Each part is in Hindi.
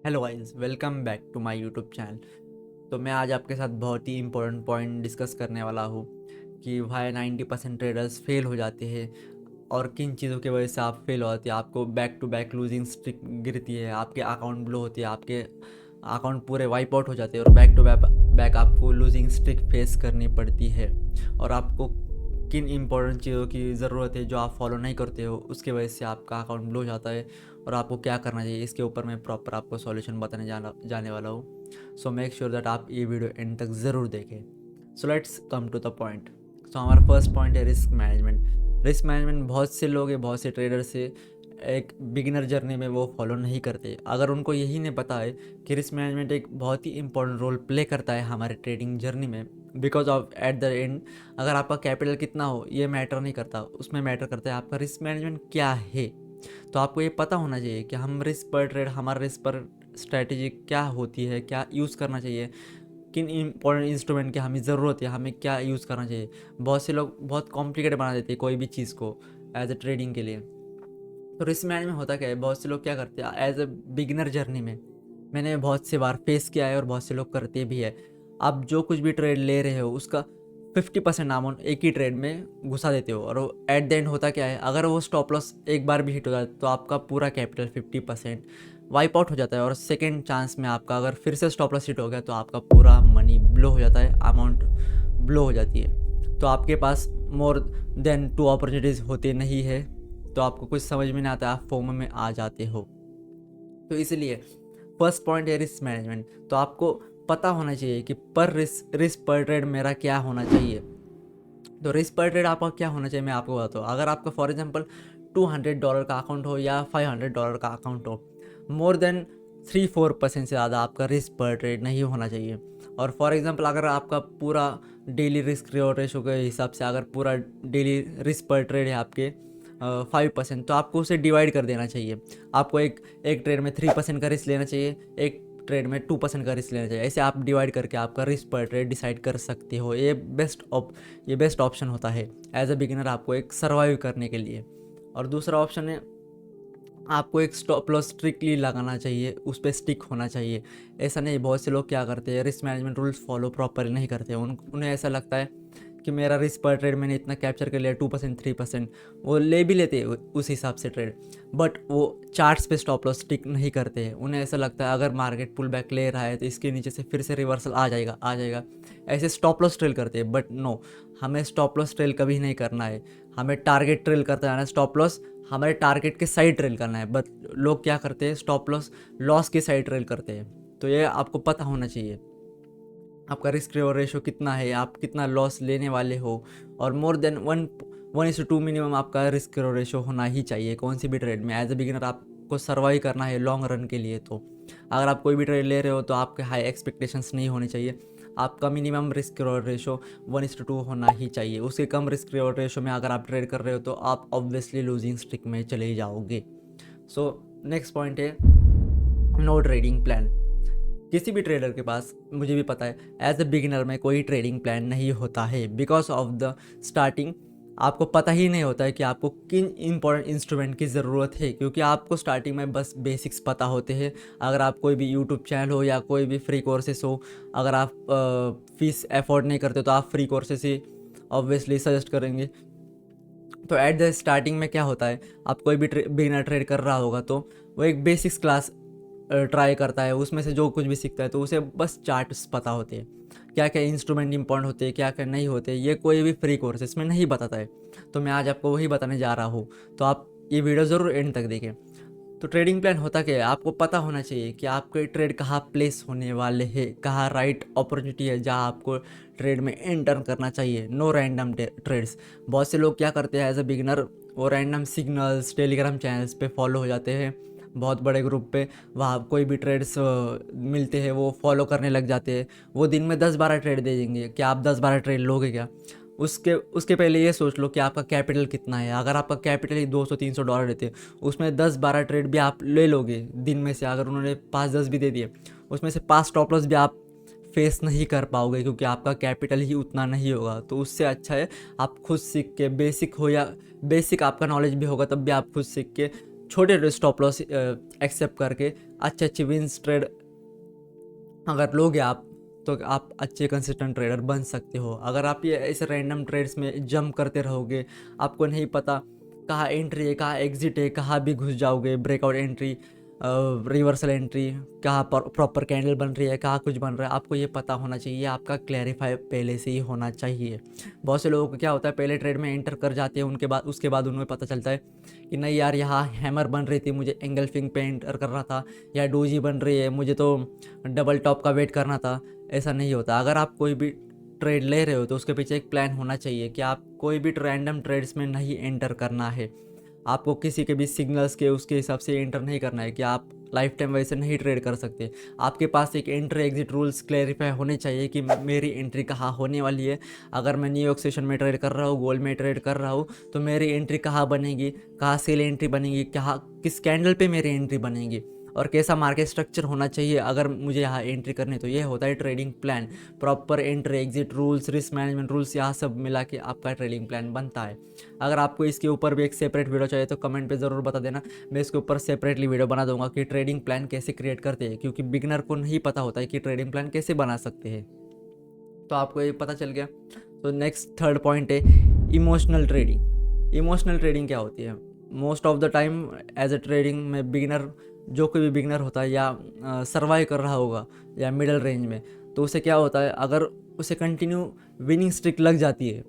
Hello guys, welcome back to my YouTube channel. तो मैं आज आपके साथ बहुत ही इम्पोर्टेंट पॉइंट डिस्कस करने वाला हूँ कि भाई 90% ट्रेडर्स फेल हो जाते हैं और किन चीज़ों की वजह से आप फेल हो जाते हैं। आपको back to back losing streak गिरती है, आपके अकाउंट ब्लो होती है, आपके अकाउंट पूरे वाइप आउट हो जाते हैं और बैक टू बैक आपको लूजिंग स्ट्रिक फेस करनी पड़ती है। और आपको किन इम्पोर्टेंट चीज़ों की ज़रूरत है जो आप फॉलो नहीं करते हो, उसकी वजह से आपका अकाउंट ब्लो हो जाता है और आपको क्या करना चाहिए, इसके ऊपर मैं प्रॉपर आपको सॉल्यूशन बताने जाने वाला हूँ। सो मेक श्योर दैट आप ये वीडियो एंड तक ज़रूर देखें। So let's come to the point. So हमारा फर्स्ट पॉइंट है रिस्क मैनेजमेंट। रिस्क मैनेजमेंट बहुत से लोग हैं, बहुत से ट्रेडर्स से एक बिगिनर जर्नी में वो फॉलो नहीं करते। अगर उनको यही नहीं पता है कि रिस्क मैनेजमेंट एक बहुत ही इंपॉर्टेंट रोल प्ले करता है हमारे ट्रेडिंग जर्नी में, because of at the end अगर आपका कैपिटल कितना हो ये मैटर नहीं करता, उसमें मैटर करता है आपका रिस्क मैनेजमेंट क्या है। तो आपको ये पता होना चाहिए कि हम रिस्क पर ट्रेड, हमारा रिस्क पर स्ट्रैटेजी क्या होती है, क्या यूज़ करना चाहिए, किन इंपॉर्टेंट इंस्ट्रूमेंट की हमें ज़रूरत है, हमें क्या यूज़ करना चाहिए। बहुत से लोग बहुत कॉम्प्लिकेटेड बना देते हैं कोई भी चीज़ को एज ए ट्रेडिंग के लिए। तो रिस्क मैनेजमेंट होता क्या है, बहुत से लोग क्या करते हैं एज ए बिगिनर जर्नी में, मैंने बहुत से बार फेस किया है और बहुत से लोग करते भी है। आप जो कुछ भी ट्रेड ले रहे हो उसका 50% अमाउंट एक ही ट्रेड में घुसा देते हो और एट द एंड होता क्या है, अगर वो स्टॉप लॉस एक बार भी हिट हो जाए तो आपका पूरा कैपिटल 50% वाइप आउट हो जाता है और सेकेंड चांस में आपका अगर फिर से स्टॉप लॉस हिट हो गया तो आपका पूरा मनी ब्लो हो जाता है, अमाउंट ब्लो हो जाती है। तो आपके पास मोर देन 2 अपॉर्चुनिटीज़ होती नहीं है, तो आपको कुछ समझ में नहीं आता, आप फोमो में आ जाते हो। तो इसलिए फर्स्ट पॉइंट है रिस्क मैनेजमेंट। तो आपको पता होना चाहिए कि पर रिस्क पर ट्रेड मेरा क्या होना चाहिए। तो रिस्क पर ट्रेड आपका क्या होना चाहिए मैं आपको बताता हूँ। अगर आपका फॉर एग्जांपल $200 का अकाउंट हो या $500 का अकाउंट हो, मोर देन 3-4% से ज़्यादा आपका रिस्क पर ट्रेड नहीं होना चाहिए। और फॉर एग्जांपल अगर आपका पूरा डेली रिस्क रिवॉर्ड रेशो के हिसाब से अगर पूरा डेली रिस्क पर ट्रेड है आपके 5%, तो आपको उसे डिवाइड कर देना चाहिए। आपको एक एक ट्रेड में 3% का रिस्क लेना चाहिए, एक ट्रेड में 2% का रिस्क लेना चाहिए। ऐसे आप डिवाइड करके आपका रिस्क पर ट्रेड डिसाइड कर सकते हो। ये बेस्ट ऑप्शन होता है एज अ बिगिनर आपको एक सर्वाइव करने के लिए। और दूसरा ऑप्शन है आपको एक स्टॉप लॉस स्ट्रिक्टली लगाना चाहिए, उस पर स्टिक होना चाहिए। ऐसा नहीं, बहुत से लोग क्या करते हैं risk management rules follow properly नहीं करते। उन्हें ऐसा लगता है कि मेरा रिस्क पर ट्रेड मैंने इतना कैप्चर कर लिया, 2% 3%, वो ले भी लेते हैं उस हिसाब से ट्रेड, बट वो चार्ट्स पे स्टॉप लॉस स्टिक नहीं करते हैं। उन्हें ऐसा लगता है अगर मार्केट पुल बैक ले रहा है तो इसके नीचे से फिर से रिवर्सल आ जाएगा, ऐसे स्टॉप लॉस ट्रेल करते हैं। बट नो, हमें स्टॉप लॉस ट्रेल कभी नहीं करना है, हमें टारगेट ट्रेल करते जाना है। स्टॉप लॉस हमारे टारगेट के साइड ट्रेल करना है, बट लोग क्या करते हैं स्टॉप लॉस के साइड ट्रेल करते हैं। तो ये आपको पता होना चाहिए आपका रिस्क रिवॉर्ड रेशो कितना है, आप कितना लॉस लेने वाले हो। और मोर देन 1:2 मिनिमम आपका रिस्क रिवॉर्ड रेशो होना ही चाहिए कौन सी भी ट्रेड में। एज ए बिगिनर आपको सर्वाइव करना है लॉन्ग रन के लिए। तो अगर आप कोई भी ट्रेड ले रहे हो तो आपके हाई एक्सपेक्टेशंस नहीं होने चाहिए। आपका मिनिमम रिस्क रिवॉर्ड रेशो 1:2 होना ही चाहिए। उसके कम रिस्क रिवॉर्ड रेशो में अगर आप ट्रेड कर रहे हो तो आप ऑब्वियसली लूजिंग स्ट्रिक में चले जाओगे। सो नेक्स्ट पॉइंट है नो ट्रेडिंग प्लान। किसी भी ट्रेडर के पास, मुझे भी पता है एज ए बिगिनर में कोई ट्रेडिंग प्लान नहीं होता है, बिकॉज ऑफ द स्टार्टिंग आपको पता ही नहीं होता है कि आपको किन इंपॉर्टेंट इंस्ट्रूमेंट की ज़रूरत है, क्योंकि आपको स्टार्टिंग में बस बेसिक्स पता होते हैं। अगर आप कोई भी यूट्यूब चैनल हो या कोई भी फ्री कोर्सेस हो, अगर आप फीस अफोर्ड नहीं करते तो आप फ्री कोर्सेस ही ऑब्वियसली सजेस्ट करेंगे। तो एट द स्टार्टिंग में क्या होता है, आप कोई भी बिगिनर ट्रेड कर रहा होगा तो वो एक बेसिक्स क्लास ट्राई करता है, उसमें से जो कुछ भी सीखता है तो उसे बस चार्ट्स पता होते हैं, क्या क्या इंस्ट्रूमेंट इंपॉर्टेंट होते हैं, क्या क्या नहीं होते, ये कोई भी फ्री कोर्स इसमें नहीं बताता है। तो मैं आज आपको वही बताने जा रहा हूँ, तो आप ये वीडियो ज़रूर एंड तक देखें। तो ट्रेडिंग प्लान होता क्या है, आपको पता होना चाहिए कि आपके ट्रेड कहाँ प्लेस होने वाले हैं, कहाँ राइट अपॉर्चुनिटी है जहाँ आपको ट्रेड में एंटर करना चाहिए। No random trades. बहुत से लोग क्या करते हैं एज अ बिगिनर, वो रैंडम सिग्नल्स टेलीग्राम चैनल्स पे फॉलो हो जाते हैं, बहुत बड़े ग्रुप पे वहाँ कोई भी ट्रेड्स मिलते हैं वो फॉलो करने लग जाते हैं। वो दिन में 10-12 ट्रेड दे देंगे, क्या आप 10-12 ट्रेड लोगे क्या? उसके उसके पहले ये सोच लो कि आपका कैपिटल कितना है। अगर आपका कैपिटल ही $200-300 देते, उसमें 10-12 ट्रेड भी आप ले लोगे दिन में से, अगर उन्होंने 5-10 भी दे दिए, उसमें से 5 स्टॉप लॉस भी आप फेस नहीं कर पाओगे, क्योंकि आपका कैपिटल ही उतना नहीं होगा। तो उससे अच्छा है आप खुद सीख के, बेसिक हो या बेसिक आपका नॉलेज भी होगा तब भी आप खुद सीख के छोटे छोटे स्टॉप लॉस एक्सेप्ट करके अच्छे अच्छे विंस ट्रेड अगर लोगे आप, तो आप अच्छे कंसिस्टेंट ट्रेडर बन सकते हो। अगर आप ये ऐसे रैंडम ट्रेड्स में जंप करते रहोगे, आपको नहीं पता कहाँ एंट्री है कहाँ एग्जिट है, कहाँ भी घुस जाओगे, ब्रेकआउट एंट्री, रिवर्सल एंट्री, कहाँ प्रॉपर कैंडल बन रही है, कहाँ कुछ बन रहा है, आपको ये पता होना चाहिए, आपका क्लैरिफाई पहले से ही होना चाहिए। बहुत से लोगों को क्या होता है, पहले ट्रेड में एंटर कर जाते हैं, उनके बाद उसके बाद उन्हें पता चलता है कि नहीं यार यहाँ हैमर बन रही थी, मुझे एंगल्फिंग पे एंटर कर रहा था, या डोजी बन रही है, मुझे तो डबल टॉप का वेट करना था। ऐसा नहीं होता। अगर आप कोई भी ट्रेड ले रहे हो तो उसके पीछे एक प्लान होना चाहिए कि आप कोई भी रैंडम ट्रेड्स में नहीं एंटर करना है। आपको किसी के भी सिग्नल्स के उसके हिसाब से एंटर नहीं करना है कि आप लाइफ टाइम वैसे नहीं ट्रेड कर सकते। आपके पास एक एंट्री एग्जिट रूल्स क्लैरिफाई होने चाहिए कि मेरी एंट्री कहाँ होने वाली है। अगर मैं न्यूयॉर्क सेशन में ट्रेड कर रहा हूँ, गोल्ड में ट्रेड कर रहा हूँ, तो मेरी एंट्री कहाँ बनेगी, कहाँ सेल एंट्री बनेगी, कहाँ किस कैंडल पे मेरी एंट्री बनेगी, और कैसा मार्केट स्ट्रक्चर होना चाहिए अगर मुझे यहाँ एंट्री करनी है। तो ये होता है trading plan. Proper entry exit rules, risk management rules, यहाँ सब मिला के आपका ट्रेडिंग प्लान बनता है। अगर आपको इसके ऊपर भी एक सेपरेट वीडियो चाहिए तो कमेंट पे ज़रूर बता देना, मैं इसके ऊपर सेपरेटली वीडियो बना दूंगा कि ट्रेडिंग प्लान कैसे क्रिएट करते हैं, क्योंकि बिगनर को नहीं पता होता है कि ट्रेडिंग प्लान कैसे बना सकते हैं। तो आपको ये पता चल गया। तो नेक्स्ट थर्ड पॉइंट है इमोशनल ट्रेडिंग। इमोशनल ट्रेडिंग क्या होती है? Most of the time as a trading में बिगिनर, जो कोई भी बिगिनर होता है या सर्वाइव कर रहा होगा या मिडल रेंज में, तो उसे क्या होता है, अगर उसे कंटिन्यू विनिंग स्ट्रिक लग जाती है।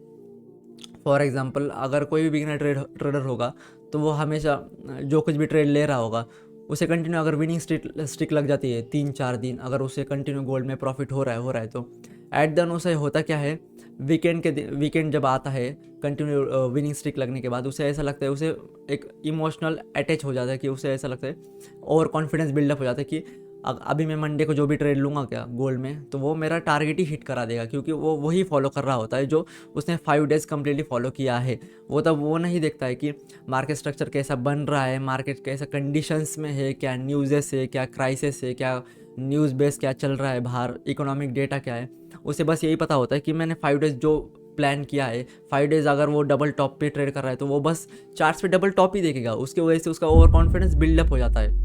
फॉर एग्जांपल अगर कोई भी बिगिनर ट्रेडर होगा तो वो हमेशा जो कुछ भी ट्रेड ले रहा होगा उसे कंटिन्यू अगर विनिंग स्ट्रिक लग जाती है 3-4 दिन, अगर उसे कंटिन्यू गोल्ड में प्रॉफिट हो रहा है तो एट द उसे होता क्या है, वीकेंड जब आता है कंटिन्यू विनिंग स्ट्रिक लगने के बाद उसे ऐसा लगता है, उसे एक इमोशनल अटैच हो जाता है कि उसे ऐसा लगता है, ओवर कॉन्फिडेंस बिल्डअप हो जाता है कि अभी मैं मंडे को जो भी ट्रेड लूँगा क्या गोल्ड में, तो वो मेरा टारगेट ही हिट करा देगा, क्योंकि वो वही फॉलो कर रहा होता है जो उसने 5 डेज़ कम्प्लीटली फॉलो किया है। वो तब वो नहीं देखता है कि मार्केट स्ट्रक्चर कैसा बन रहा है, मार्केट कैसा कंडीशंस में है, क्या न्यूज़ेस है, क्या क्राइसिस है, क्या न्यूज़ बेस क्या चल रहा है बाहर, इकोनॉमिक डेटा क्या है। उसे बस यही पता होता है कि मैंने 5 डेज़ जो प्लान किया है, 5 डेज़ अगर वो डबल टॉप पे ट्रेड कर रहा है तो वो बस चार्ट्स पे डबल टॉप ही देखेगा। उसकी वजह से उसका ओवर कॉन्फिडेंस बिल्डअप हो जाता है।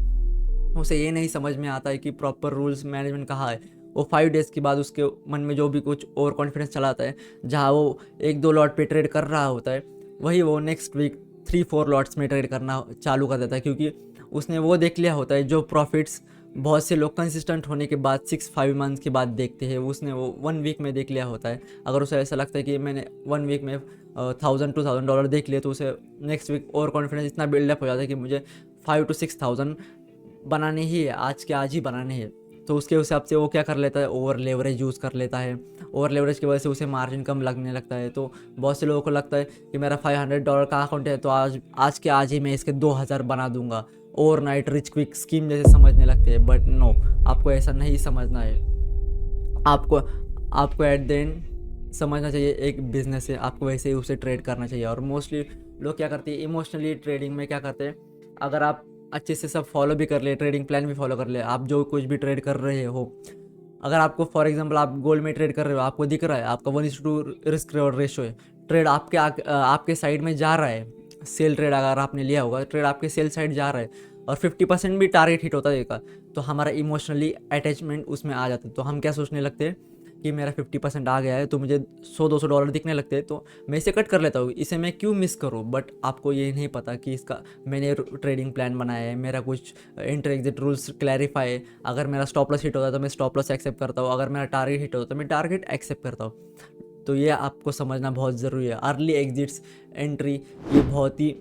उसे ये नहीं समझ में आता है कि प्रॉपर रूल्स मैनेजमेंट कहाँ है। वो 5 डेज़ के बाद उसके मन में जो भी कुछ ओवर कॉन्फिडेंस चला आता है, जहाँ वो 1-2 लॉट पे ट्रेड कर रहा होता है, वही वो नेक्स्ट वीक 3-4 लॉट्स में ट्रेड करना चालू कर देता है, क्योंकि उसने वो देख लिया होता है जो प्रॉफिट्स बहुत से लोग कंसिस्टेंट होने के बाद 6-5 मंथ्स के बाद देखते हैं, उसने वो 1 वीक में देख लिया होता है। अगर उसे ऐसा लगता है कि मैंने 1 वीक में $1000-2000 देख लिए, तो उसे नेक्स्ट वीक ओवर कॉन्फिडेंस इतना बिल्डअप हो जाता है कि मुझे 5-6,000 बनाने ही है, आज के आज ही बनाने हैं। तो उसके हिसाब से वो क्या कर लेता है, ओवर लेवरेज यूज़ कर लेता है। ओवर लेवरेज की वजह से उसे मार्जिन कम लगने लगता है। तो बहुत से लोगों को लगता है कि मेरा $500 का अकाउंट है, तो आज के आज ही मैं इसके 2000 बना दूंगा, ओवरनाइट रिच क्विक स्कीम जैसे समझने लगते हैं। बट नो, आपको ऐसा नहीं समझना है। आपको आपको एट द एंड समझना चाहिए एक बिजनेस है, आपको वैसे ही उसे ट्रेड करना चाहिए। और मोस्टली लोग क्या करते हैं इमोशनली ट्रेडिंग में, क्या करते हैं, अगर आप अच्छे से सब फॉलो भी कर ले, ट्रेडिंग प्लान भी फॉलो कर ले, आप जो कुछ भी ट्रेड कर रहे हो, अगर आपको फॉर एग्जांपल आप गोल्ड में ट्रेड कर रहे हो, आपको दिख रहा है आपका 1:2 रिस्क रिवॉर्ड रेशो है, ट्रेड आपके साइड में जा रहा है, सेल ट्रेड अगर आपने लिया होगा, ट्रेड आपके सेल साइड जा रहा है और 50% भी टारगेट हिट होता देगा, तो हमारा इमोशनली अटैचमेंट उसमें आ जाता है। तो हम क्या सोचने लगते हैं कि मेरा 50% आ गया है, तो मुझे $100-200 दिखने लगते हैं, तो मैं इसे कट कर लेता हूँ, इसे मैं क्यों मिस करूँ। बट आपको ये नहीं पता कि इसका मैंने ट्रेडिंग प्लान बनाया है, मेरा कुछ एंटर एग्जिट रूल्स क्लैरिफाई है। अगर मेरा स्टॉप लॉस हिट होता है तो मैं स्टॉप लॉस एक्सेप्ट करता हूँ, अगर मेरा टारगेट हिट होता है तो मैं टारगेट एक्सेप्ट करता हूँ। तो ये आपको समझना बहुत ज़रूरी है। अर्ली एग्जिट्स एंट्री ये बहुत ही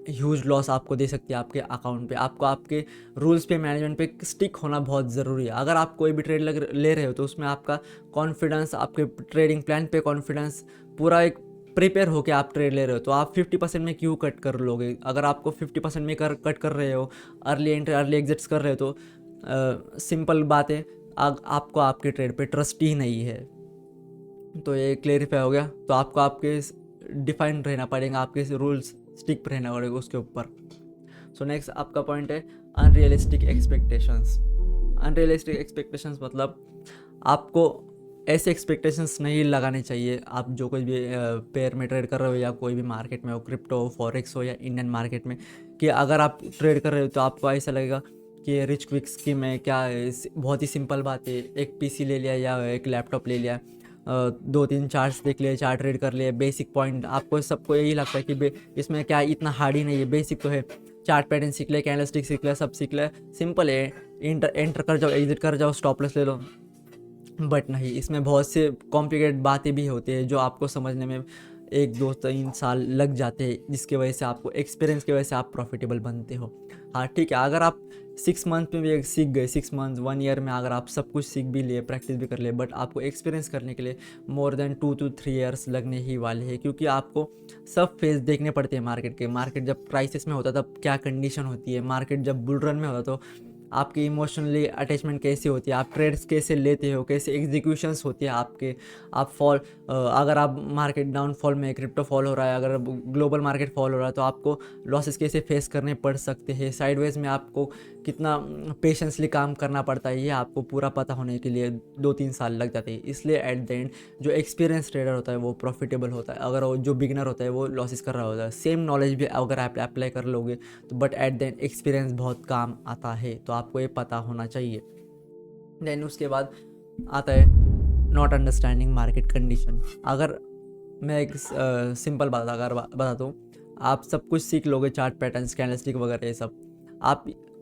ह्यूज लॉस आपको दे सकती है आपके अकाउंट पे। आपको आपके रूल्स पे, मैनेजमेंट पे स्टिक होना बहुत ज़रूरी है। अगर आप कोई भी ट्रेड ले रहे हो तो उसमें आपका कॉन्फिडेंस, आपके ट्रेडिंग प्लान पे कॉन्फिडेंस, पूरा एक प्रिपेयर होकर आप ट्रेड ले रहे हो, तो आप 50% में क्यों कट कर लोगे? अगर आपको 50% में कट कर रहे हो, अर्ली एंट्री अर्ली एग्जिट्स कर रहे हो, तो सिंपल बात है, आपको आपके ट्रेड पे ट्रस्ट ही नहीं है। तो ये क्लेरिफाई हो गया। तो आपको आपके डिफाइंड रहना पड़ेगा, आपके रूल्स स्टिक रहना पड़ेगा उसके ऊपर। सो नेक्स्ट आपका पॉइंट है अनरियलिस्टिक एक्सपेक्टेशंस। अनरियलिस्टिक एक्सपेक्टेशंस मतलब आपको ऐसे एक्सपेक्टेशंस नहीं लगाने चाहिए, आप जो कोई भी पेयर में ट्रेड कर रहे हो या कोई भी मार्केट में हो, क्रिप्टो, फॉरेक्स हो या इंडियन मार्केट में, कि अगर आप ट्रेड कर रहे हो तो आपको ऐसा लगेगा कि रिच क्विक स्कीम है, क्या है, बहुत ही सिंपल बात है, एक पीसी ले लिया या एक लैपटॉप ले लिया, 2-3 चार्ट्स देख लिए, चार्ट ट्रेड कर लिए, बेसिक पॉइंट, आपको सबको यही लगता है कि इसमें क्या इतना हार्ड ही नहीं है, बेसिक तो है, चार्ट पैटर्न सीख ले, कैंडलस्टिक सीख ले, सब सीख ले, सिंपल है, एंटर कर जाओ, एग्जिट कर जाओ, स्टॉप लॉस ले लो। बट नहीं, इसमें बहुत से कॉम्प्लिकेटेड बातें भी होती है जो आपको समझने में 1-2-3 साल लग जाते हैं, जिसकी वजह से आपको एक्सपीरियंस की वजह से आप प्रॉफिटेबल बनते हो। हाँ ठीक है, अगर आप 6 मंथ में भी सीख गए, 6 मंथ 1 ईयर में अगर आप सब कुछ सीख भी लिए, प्रैक्टिस भी कर लिए, बट आपको एक्सपीरियंस करने के लिए मोर देन 2 to 3 years लगने ही वाले हैं, क्योंकि आपको सब फेज देखने पड़ते हैं मार्केट के। मार्केट जब क्राइसिस में होता तब क्या कंडीशन होती है, मार्केट जब बुल रन में होता तो आपकी इमोशनली अटैचमेंट कैसी होती है, आप ट्रेड्स कैसे लेते हो, कैसे एग्जीक्यूशंस होती है आपके, आप अगर आप मार्केट डाउनफॉल में, क्रिप्टो फॉल हो रहा है, अगर ग्लोबल मार्केट फॉल हो रहा है तो आपको लॉसेस कैसे फेस करने पड़ सकते हैं, साइडवेज में आपको कितना पेशेंसली काम करना पड़ता है, ये आपको पूरा पता होने के लिए 2-3 साल लग जाते हैं। इसलिए एट द एंड जो एक्सपीरियंस ट्रेडर होता है वो प्रॉफिटेबल होता है, अगर जो बिगिनर होता है वो लॉसेस कर रहा होता है। सेम नॉलेज भी अगर आप अप्लाई कर लोगे तो but at the end experience बहुत काम आता है, तो आपको ये पता होना चाहिए। देन उसके बाद आता है नॉट अंडरस्टैंडिंग मार्केट कंडीशन। अगर मैं एक सिंपल बात अगर बताता हूँ, आप सब कुछ सीख लोगे, चार्ट पैटर्न्स, कैंडलस्टिक वगैरह ये सब,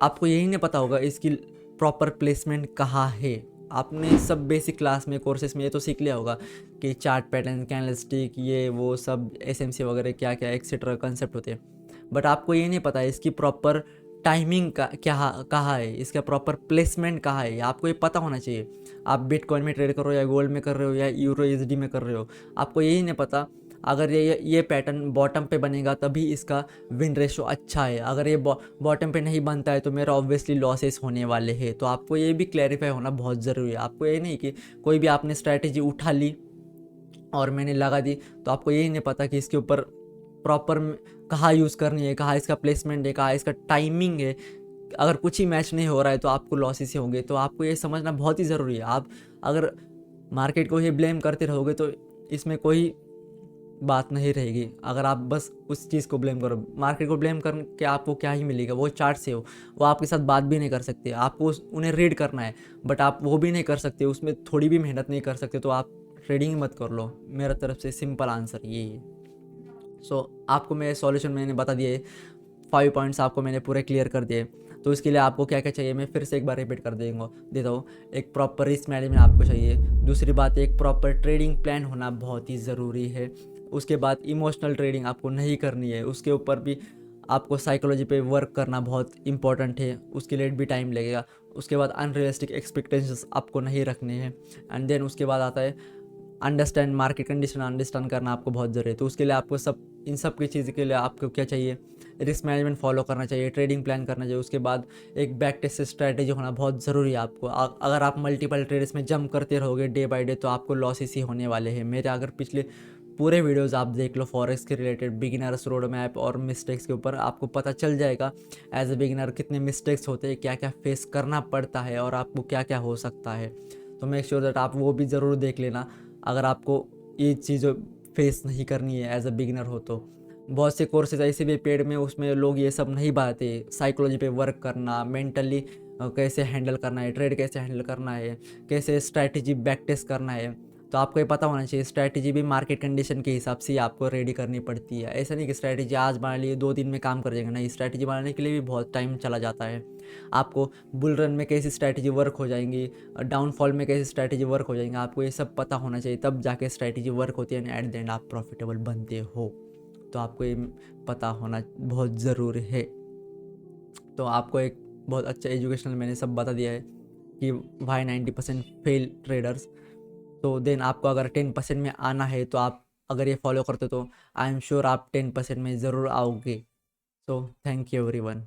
आपको यही नहीं पता होगा इसकी प्रॉपर प्लेसमेंट कहाँ है। आपने सब बेसिक क्लास में, कोर्सेज में ये तो सीख लिया होगा कि चार्ट पैटर्न, कैंडलस्टिक, ये वो सब एसएमसी वगैरह क्या क्या एक्सेट्रा कंसेप्ट होते हैं, बट आपको ये नहीं पता है इसकी प्रॉपर टाइमिंग का क्या कहाँ है, इसका प्रॉपर प्लेसमेंट कहाँ है, आपको ये पता होना चाहिए। आप बिटकॉइन में ट्रेड कर रहे हो या गोल्ड में कर रहे हो या यूरो यूएसडी में कर रहे हो, आपको यही नहीं पता अगर ये पैटर्न बॉटम पे बनेगा तभी इसका विन रेशो अच्छा है, अगर ये बॉटम पे नहीं बनता है तो मेरा ऑब्वियसली लॉसेस होने वाले हैं। तो आपको ये भी क्लैरिफाई होना बहुत ज़रूरी है। आपको ये नहीं कि कोई भी आपने स्ट्रैटेजी उठा ली और मैंने लगा दी, तो आपको यही नहीं पता कि इसके ऊपर प्रॉपर कहाँ यूज़ करनी है, कहाँ इसका प्लेसमेंट है, कहाँ इसका टाइमिंग है। अगर कुछ ही मैच नहीं हो रहा है तो आपको लॉसेस ही होंगे। तो आपको ये समझना बहुत ही ज़रूरी है। आप अगर मार्केट को ही ब्लेम करते रहोगे तो इसमें कोई बात नहीं रहेगी। अगर आप बस उस चीज़ को ब्लेम करो, मार्केट को ब्लेम करके आपको क्या ही मिलेगा। वो चार्ट से हो, वो आपके साथ बात भी नहीं कर सकते, आपको उन्हें रीड करना है, बट आप वो भी नहीं कर सकते, उसमें थोड़ी भी मेहनत नहीं कर सकते, तो आप ट्रेडिंग मत कर लो। मेरा तरफ से सिंपल आंसर यही है। आपको मैं सॉल्यूशन मैंने बता दिए, 5 पॉइंट्स आपको मैंने पूरे क्लियर कर दिए। तो इसके लिए आपको क्या क्या चाहिए मैं फिर से एक बार रिपीट कर देता हूँ। एक प्रॉपर रिस्क मैनेजमेंट आपको चाहिए। दूसरी बात, एक प्रॉपर ट्रेडिंग प्लान होना बहुत ही ज़रूरी है। उसके बाद इमोशनल ट्रेडिंग आपको नहीं करनी है, उसके ऊपर भी आपको साइकोलॉजी पे वर्क करना बहुत इंपॉर्टेंट है, उसके लिए भी टाइम लगेगा। उसके बाद अनरियलिस्टिक एक्सपेक्टेशंस आपको नहीं रखने हैं। एंड देन उसके बाद आता है अंडरस्टैंड मार्केट कंडीशन, अंडरस्टैंड करना आपको बहुत ज़रूरी है। तो उसके लिए आपको इन सब की चीज़ के लिए आपको क्या चाहिए, रिस्क मैनेजमेंट फॉलो करना चाहिए, ट्रेडिंग प्लान करना चाहिए। उसके बाद एक बैक टेस्ट स्ट्रैटेजी होना बहुत ज़रूरी है आपको। अगर आप मल्टीपल ट्रेड्स में जंप करते रहोगे डे बाय डे तो आपको लॉसेस ही होने वाले हैं। मेरे अगर पिछले पूरे वीडियोस आप देख लो फॉरेक्स के रिलेटेड, बिगिनर्स रोड मैप और मिस्टेक्स के ऊपर, आपको पता चल जाएगा एज ए बिगिनर कितने मिस्टेक्स होते हैं, क्या क्या फेस करना पड़ता है और आपको क्या क्या हो सकता है। तो मेक श्योर दैट आप वो भी ज़रूर देख लेना अगर आपको ये चीज़ फेस नहीं करनी है एज अ बिगिनर हो तो। बहुत से कोर्सेज ऐसे भी पेड में, उसमें लोग ये सब नहीं बताते, साइकोलॉजी पे वर्क करना, मेंटली कैसे हैंडल करना है, ट्रेड कैसे हैंडल करना है, कैसे स्ट्रैटेजी बैक टेस्ट करना है। तो आपको ये पता होना चाहिए स्ट्रैटेजी भी मार्केट कंडीशन के हिसाब से ही आपको रेडी करनी पड़ती है। ऐसा नहीं कि स्ट्रैटेजी आज बना लिए 2 दिन में काम कर जाएगा, नहीं, स्ट्रैटेजी बनाने के लिए भी बहुत टाइम चला जाता है। आपको बुल रन में कैसी स्ट्रैटेजी वर्क हो जाएंगी, डाउनफॉल में कैसी स्ट्रैटेजी वर्क हो जाएंगी, आपको ये सब पता होना चाहिए, तब जाके स्ट्रैटेजी वर्क होती है एंड एट द एंड आप प्रॉफिटेबल बनते हो। तो आपको ये पता होना बहुत ज़रूरी है। तो आपको एक बहुत अच्छा एजुकेशनल मैंने सब बता दिया है कि वाई 90% फेल ट्रेडर्स। तो देन आपको अगर 10% में आना है तो आप अगर ये फॉलो करते तो आई एम श्योर आप 10% में ज़रूर आओगे। So thank you everyone.